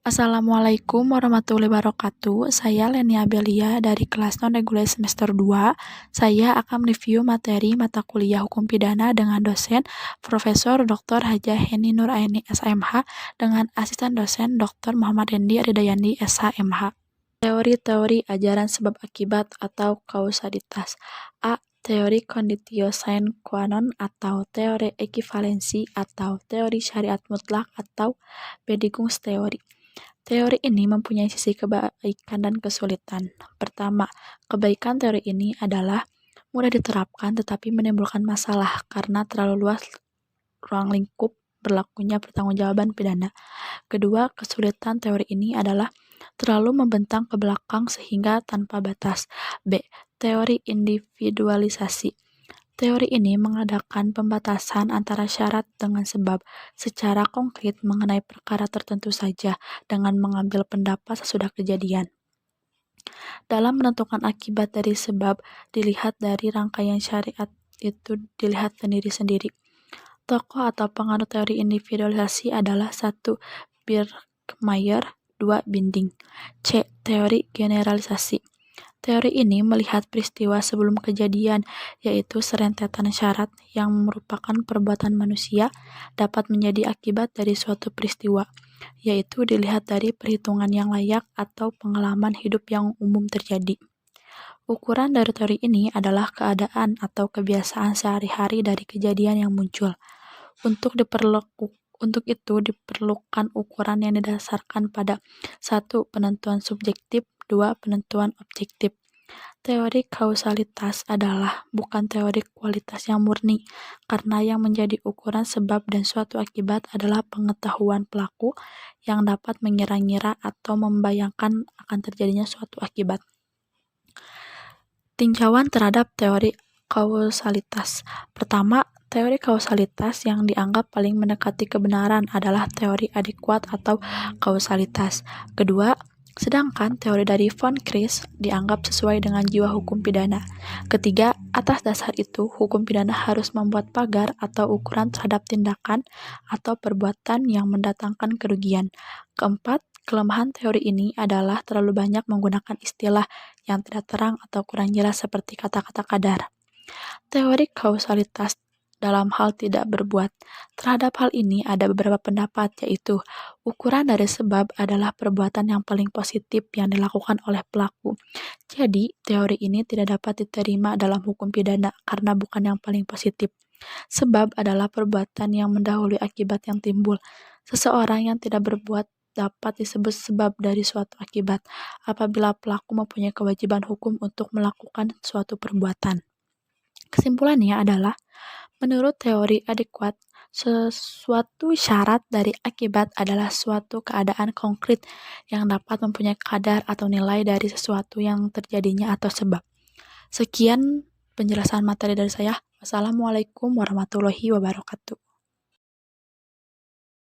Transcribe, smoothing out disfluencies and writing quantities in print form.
Assalamualaikum warahmatullahi wabarakatuh. Saya Lenia Abelia dari kelas non-reguler semester 2. Saya akan review materi mata kuliah Hukum Pidana dengan dosen Profesor Dr. Hajah Heni Nuraini SMH dengan asisten dosen Dr. Muhammad Rendi Ridayandi SHMH. Teori-teori ajaran sebab akibat atau kausalitas. A. Teori conditio sine qua non atau teori ekivalensi atau teori syariat mutlak atau Bedingungsteori. Teori ini mempunyai sisi kebaikan dan kesulitan. Pertama, kebaikan teori ini adalah mudah diterapkan tetapi menimbulkan masalah karena terlalu luas ruang lingkup berlakunya pertanggungjawaban pidana. Kedua, kesulitan teori ini adalah terlalu membentang ke belakang sehingga tanpa batas. B. Teori individualisasi. Teori ini mengadakan pembatasan antara syarat dengan sebab secara konkret mengenai perkara tertentu saja dengan mengambil pendapat sesudah kejadian. Dalam menentukan akibat dari sebab, dilihat dari rangkaian syariat itu dilihat sendiri-sendiri. Tokoh atau penganut teori individualisasi adalah 1. Birkmeyer, 2. Binding. C. Teori generalisasi. Teori ini melihat peristiwa sebelum kejadian, yaitu serentetan syarat yang merupakan perbuatan manusia dapat menjadi akibat dari suatu peristiwa, yaitu dilihat dari perhitungan yang layak atau pengalaman hidup yang umum terjadi. Ukuran dari teori ini adalah keadaan atau kebiasaan sehari-hari dari kejadian yang muncul. Untuk itu diperlukan ukuran yang didasarkan pada 1. Penentuan subjektif, 2. Penentuan objektif. Teori kausalitas adalah bukan teori kualitas yang murni, karena yang menjadi ukuran sebab dan suatu akibat adalah pengetahuan pelaku yang dapat mengira-ngira atau membayangkan akan terjadinya suatu akibat. Tinjauan terhadap teori kausalitas. Pertama, teori kausalitas yang dianggap paling mendekati kebenaran adalah teori adekuat atau kausalitas. Kedua, sedangkan teori dari von Kris dianggap sesuai dengan jiwa hukum pidana. Ketiga, atas dasar itu, hukum pidana harus membuat pagar atau ukuran terhadap tindakan atau perbuatan yang mendatangkan kerugian. Keempat, kelemahan teori ini adalah terlalu banyak menggunakan istilah yang tidak terang atau kurang jelas seperti kata-kata kadar. Teori kausalitas dalam hal tidak berbuat. Terhadap hal ini ada beberapa pendapat, yaitu ukuran dari sebab adalah perbuatan yang paling positif yang dilakukan oleh pelaku. Jadi, teori ini tidak dapat diterima dalam hukum pidana karena bukan yang paling positif. Sebab adalah perbuatan yang mendahului akibat yang timbul. Seseorang yang tidak berbuat dapat disebut sebab dari suatu akibat apabila pelaku mempunyai kewajiban hukum untuk melakukan suatu perbuatan. Kesimpulannya adalah, menurut teori adekuat, sesuatu syarat dari akibat adalah suatu keadaan konkret yang dapat mempunyai kadar atau nilai dari sesuatu yang terjadinya atau sebab. Sekian penjelasan materi dari saya. Wassalamualaikum warahmatullahi wabarakatuh.